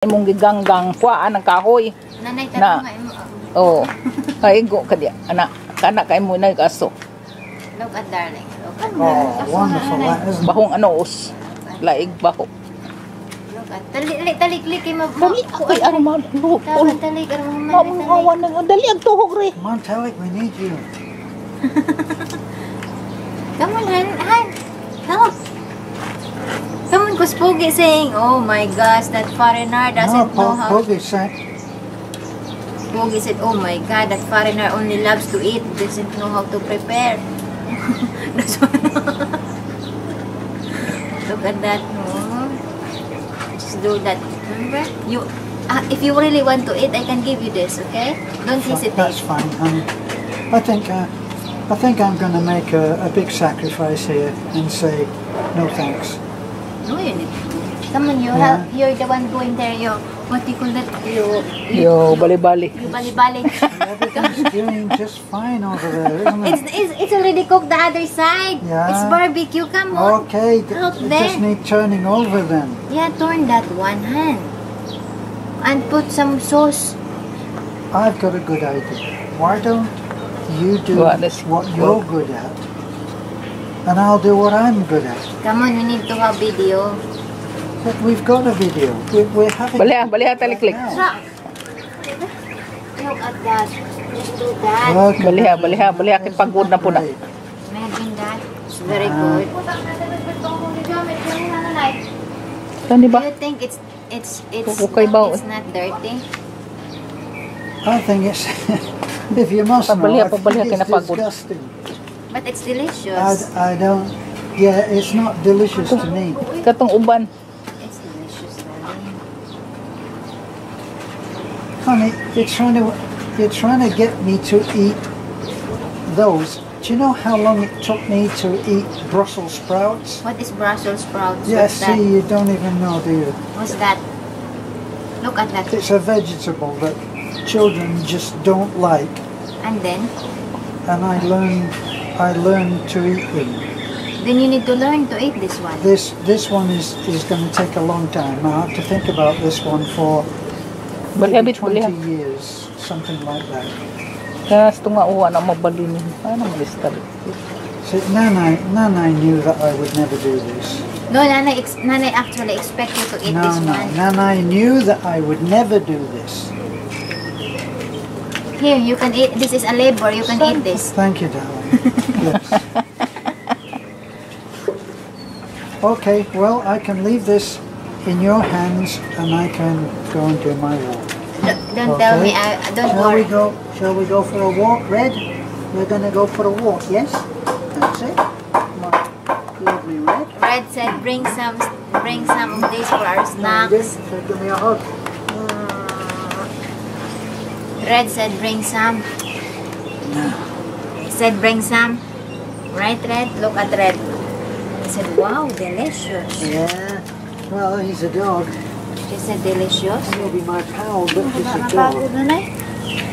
Imong giganggang kuan ang kahoy Nanay na tanong nga imo. oh kaigo kadi anak kana kay mo na kaso Look at darling. Look at Wonderful that, isn't it? bahong anos laig baho Look at talik kay mo. dali ay armad Talik awan na dali ang tuhog re Come on, Talik, we need you. Come on, Han. Help. Someone was Pogi saying, "Oh my gosh, that foreigner doesn't know how." Pogi said, Pogi said, "Oh my God, that foreigner only loves to eat, doesn't know how to prepare." That's what. Look at that, no? Just do that. Remember, if you really want to eat, I can give you this. Okay? Don't hesitate. that's fine, honey. I think I'm going to make a big sacrifice here and say, no thanks. No, you need. Come on, you're the one going there. What do you call that? yo bali-bali You bali-bali. Everything's doing just fine over there, isn't it? It's already cooked the other side. Yeah. It's barbecue. Come on. Okay, Help it them. just need turning over then. Yeah, turn that one hand. And put some sauce. I've got a good idea. Why don't you do What is- what you're good at, and I'll do what I'm good at. Come on, we need to have video. But we've got a video. We're having baliha taliklik now. Look at that. Just do that. Okay. baliha kay pagod na po na Imagine that. It's very good. tani Do ba you think it's Okay ba? it's not dirty? I think it's, if you must know, Pabaliha, I think pabaliha, it's kinapagod. disgusting. But it's delicious. I don't, yeah, it's not delicious to me. katong uban It's delicious, darling. Honey, you're trying to get me to eat those. Do you know how long it took me to eat Brussels sprouts? What is Brussels sprouts? Yeah, What's that? see, you don't even know, do you? What's that? Look at that. It's a vegetable that children just don't like, And then and I learned to eat them. you need to learn to eat this one. This one is going to take a long time. I have to think about this one for baliha maybe bit 20 baliha years, something like that. kas tunga uwa na mabalin ano malista See, Nanai knew that I would never do this. No, Nanay actually expect you to eat No, this no, one. Nanai knew that I would never do this. Here, you can eat. This is a labor. You can eat this. Thank you, darling. Yes. Okay, well, I can leave this in your hands and I can go and do my walk. Don't tell me. Don't worry. Shall we go for a walk, Red? We're going to go for a walk, yes? That's it. Come on. Lovely, Red. Red said, bring some of this for our snacks. So give me a hug. Red said, bring some. He said, bring some. Right, Red? Look at Red. He said, wow, delicious. Yeah. Well, he's a dog. He said, delicious. He'll be my pal, but he's a dog.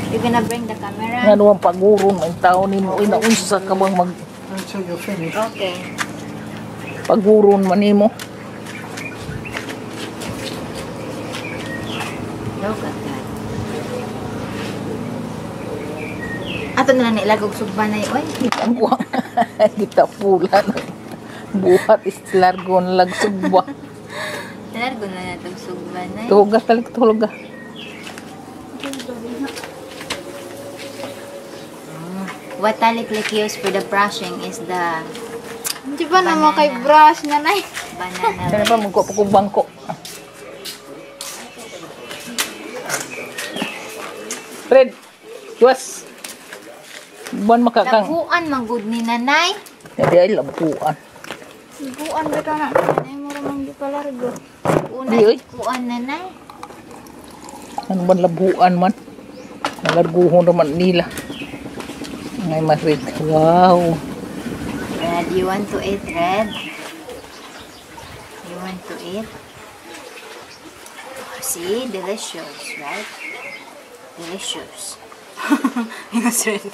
You're gonna bring the camera? nga duwang paguron ang tao nimo uy naunsa ka bang mag Until you're finished. Okay. paguron man nimo Look at that. Ato na lang ilagog sugba na yun. ang uwa kita pula buhat is largon lag subwa Largo na natong sugba na yun. tuga talik tuga What Taliklik use for the brushing is the Di ba naman kay brush na nay? banana. kaya ba magkuha pa kong bangko Fred Juas buwan makakang Labuan, manggod ni nanay. hindi ay labuan Buwan ba ka na? Ay mo ramang di palargo. Una, Di, oy. kuan nanay. ano ba labuan man nalarguhon naman nila ngay mas red wow Red, you want to eat, Red? You want to eat? Oh, see? Delicious, right? Delicious. Because Red.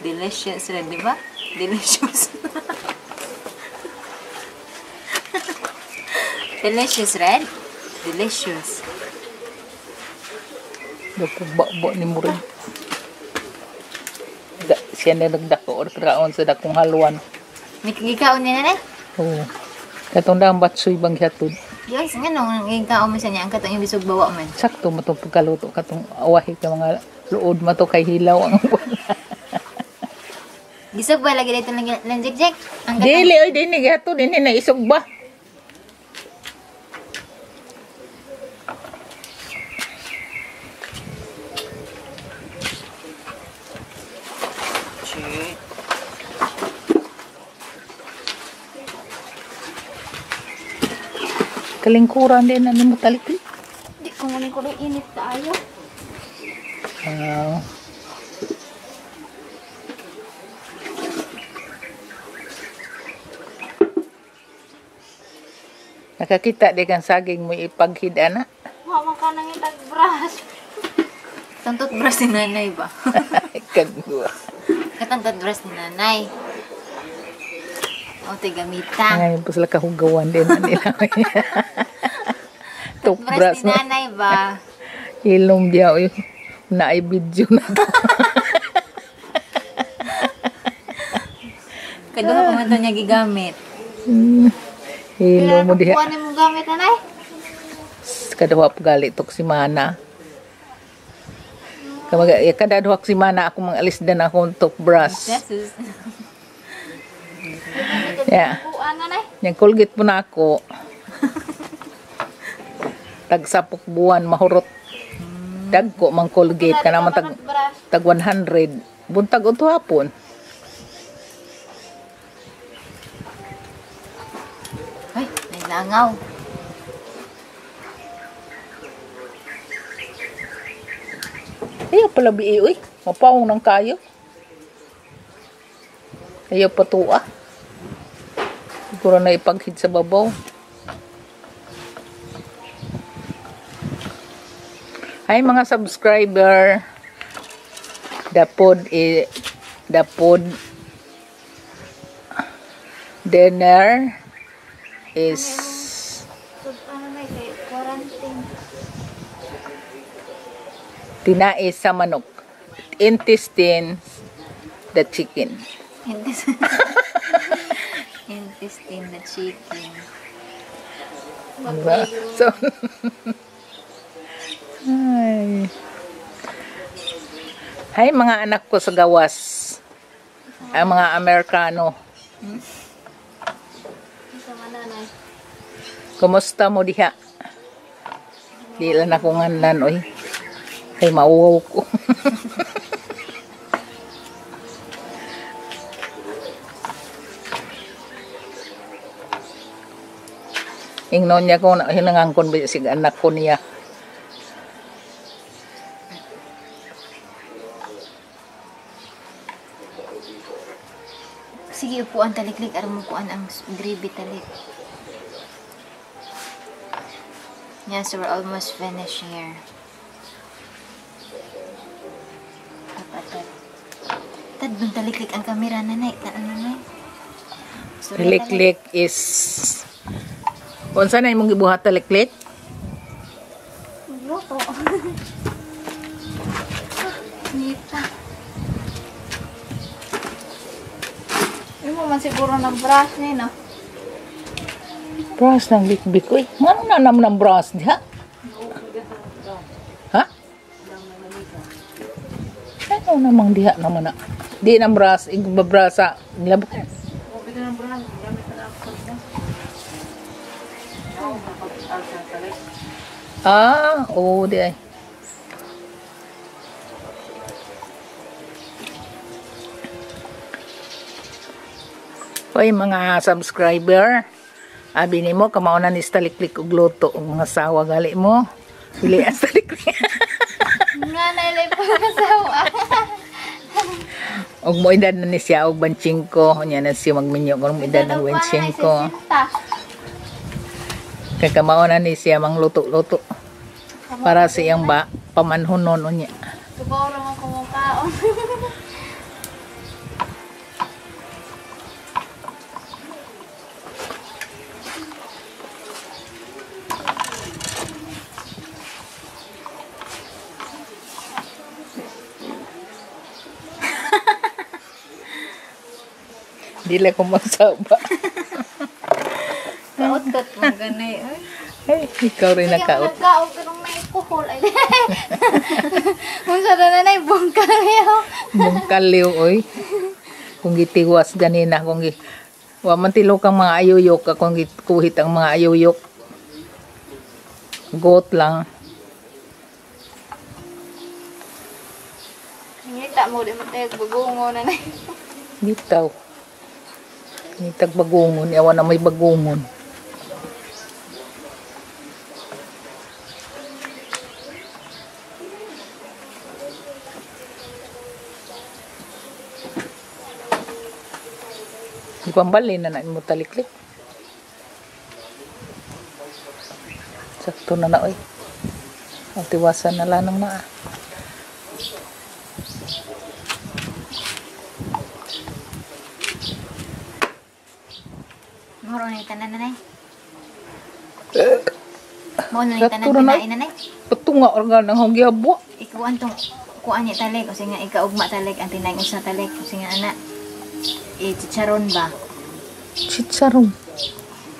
Delicious, Red, di ba? Delicious. Delicious, Red? Delicious. Nagpababo ni mo rin. Siya na nagdako or kaon sa dakong haluan. May kagikaon niya nanay? Oo. Katong dang batsoy bang hatod. Yes, nga nung kagikaon mo siya niya, ang katong yung bisog bawa man. Sakto mo itong pagkaluto. Katong awahi ka mga luod mo to kay hilaw ang Gisog ba lagi dito lang jek? Ang katong... Dili, oy, dini, hatod, dini na isog ba? Kalingkuran din na mo taliklik. Di ko muna ko init tayo. Nakakita di kang saging mo ipaghida na. Mama ka nang itag-brush. Katong toothbrush ni nanay ba? Kagwa. Katong toothbrush ni nanay. O, tigamita. Ngayon po sila kahugawan din na nila. Toothbrush Toothbrush ni na. nanay ba? Ilong diya. Na ay video na to. Kaduha ko man ito niya gigamit. Ilong mo diya. Kuha mo gamit nanay. Kadawa po gali tok si Mana. Kada duha si Mana ako mang alis din akong toothbrush. Jesus. Yeah. Kuha nanay. Yung Colgate po na ako. Tagsapok buwan mahurot. Dagko mang Colgate ka naman tag 100. Buntag o hapon. Ay, naglangaw. Ayaw pala biyo eh. Mapawang ng kayo. Ayaw patua. Siguro na ipaghid sa babaw. Hi mga subscriber. The food dinner is Ano na kay quarantine. tinais sa manok. Intestines, the chicken. Intestine na chicken. Diba? So, Hi mga anak ko sa gawas. Ang mga Amerikano. Sama nanay. Kumusta mo diha? Di lang ako nganlan, oy. Kay mauwaw ko. Ingnon niya ko na hinangangkon ba sig anak ko niya. Sige, upuan taliklik. Aram mo upuan ang gravy talik. Yes, we're almost finished here. Tad, dun taliklik ang kamera, nanay. Taan, nanay. Sorry, Taliklik is unsa na imong gibuhat taliklik? Luto. Nita. Yung mo man siguro ng brush niya, no? Bras ng bikbik oy. Ngano na naman ang bras diha? Ha? Ano namang diha naman na? Di nang bras, igbabrasa, nilabok. Oo, di ay. Hoy mga subscriber, abi nimo kamao na ni taliklik og luto og mga sawa gali mo. Pili as taliklik. Nga nailay pa kasawa. Og mo edad na ni siya og 25, nya na siya magminyo kung edad ng 25. Kay kamao na ni siya mang luto-luto. Para sa iyang pamanhonon unya. Subaw naman kumakaon. Dili ko magsaba. Kaot-kot mo ganay. Ay, ikaw rin nakaot. Nagkaog pero may alcohol. Ay. Kung sa na na bungkal yaw. Mungkaliw, oy. Kung gitiwas ganina, wa man tilo kang mga ayuyok, kung kuhit ang mga ayuyok. Goat lang. Ngita mo di matay bagungo na na. Bitaw. Nitag bagungon, yawa na may bagungon. Di pambalin na mo taliklik. Sakto na na, oy. Ang tiwasan na lanang na. Moro na yung tanan nanay. Moro na yung tanan Sakto na na. pinain nanay. Patunga organ ng hong gihabo. Ikuan tong kuan niya talig kasi nga ikaugma talig ang tinay usa talig kasi nga ana chicharon ba? Chicharon.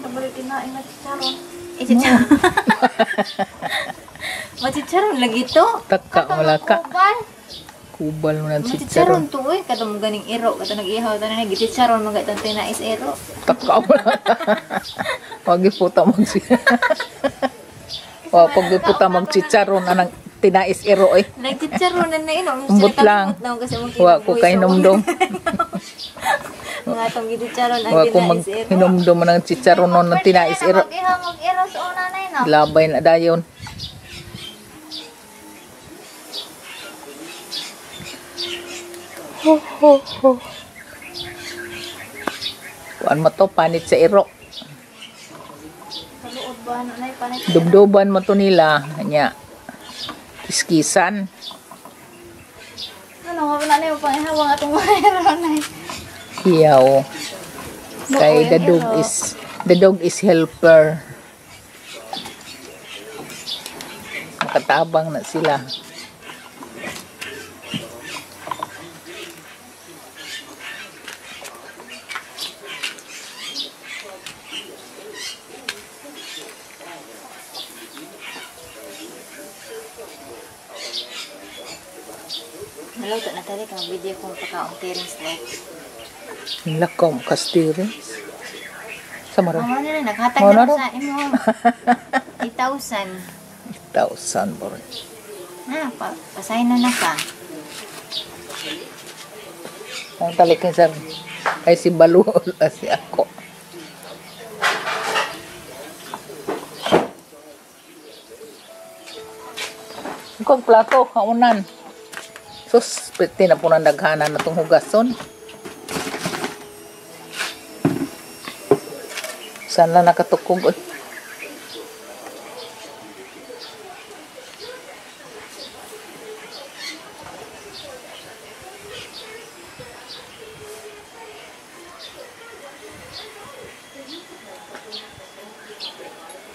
Nabalik kinain na chicharon. Chicharon. Chicharon lagi to. Taka wala ka. Kubal. Kubal mo ng Chicharon chicharon. to eh kada mo ganing iro kada nag-ihaw tanan nag chicharon mga itong tinais iro. Taka wala ka. Wag iputa mag pag iputa mag chicharon anang tinais iro eh. Nag-chicharon na ino. Umbot lang. Kasi Wa ko kay numdom. Mga itong chicharon ang Wa ko tinais iro. maghinomdom ng chicharon non ng tinais iro. Mag-iro sa una na yun. Labay na dayon. Kuan mo to panit sa iro. Kaluod ba ano na yun? Panay Dubduban mo to nila nya. Kiskisan. ano, wala na yung pangihawang atong mayroon na yun. Hiyaw. Kay Oo, yung iro. the dog is helper. Makatabang na sila. Naluto na talig ang video kung pagkaong tirings like. Lakaw mo kastirin. Sa maro. Mama nila naghatag Mao na na ko ro. sa imo 8,000. 1,000 bro. Pasay na na ka. Ang talikin sa ay si Balu si ako. Kung plato, kaunan. Sus, pwede na po na daghanan na itong hugason. Saan lang nakatukog? Oy.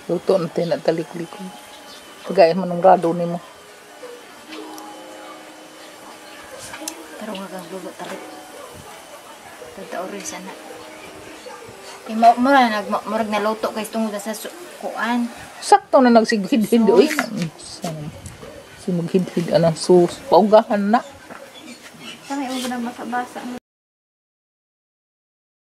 Luto na tayo na talikliko. Pagaya mo ng rado ni mo. Pero nga kang lulo talig. Totoo rin sana. Murag na luto kay tungod sa kuan. Sakto na nagsighid-hid. Uy, simughid-hid anang sus. Paugahan na. Kami ubo na basa-basa.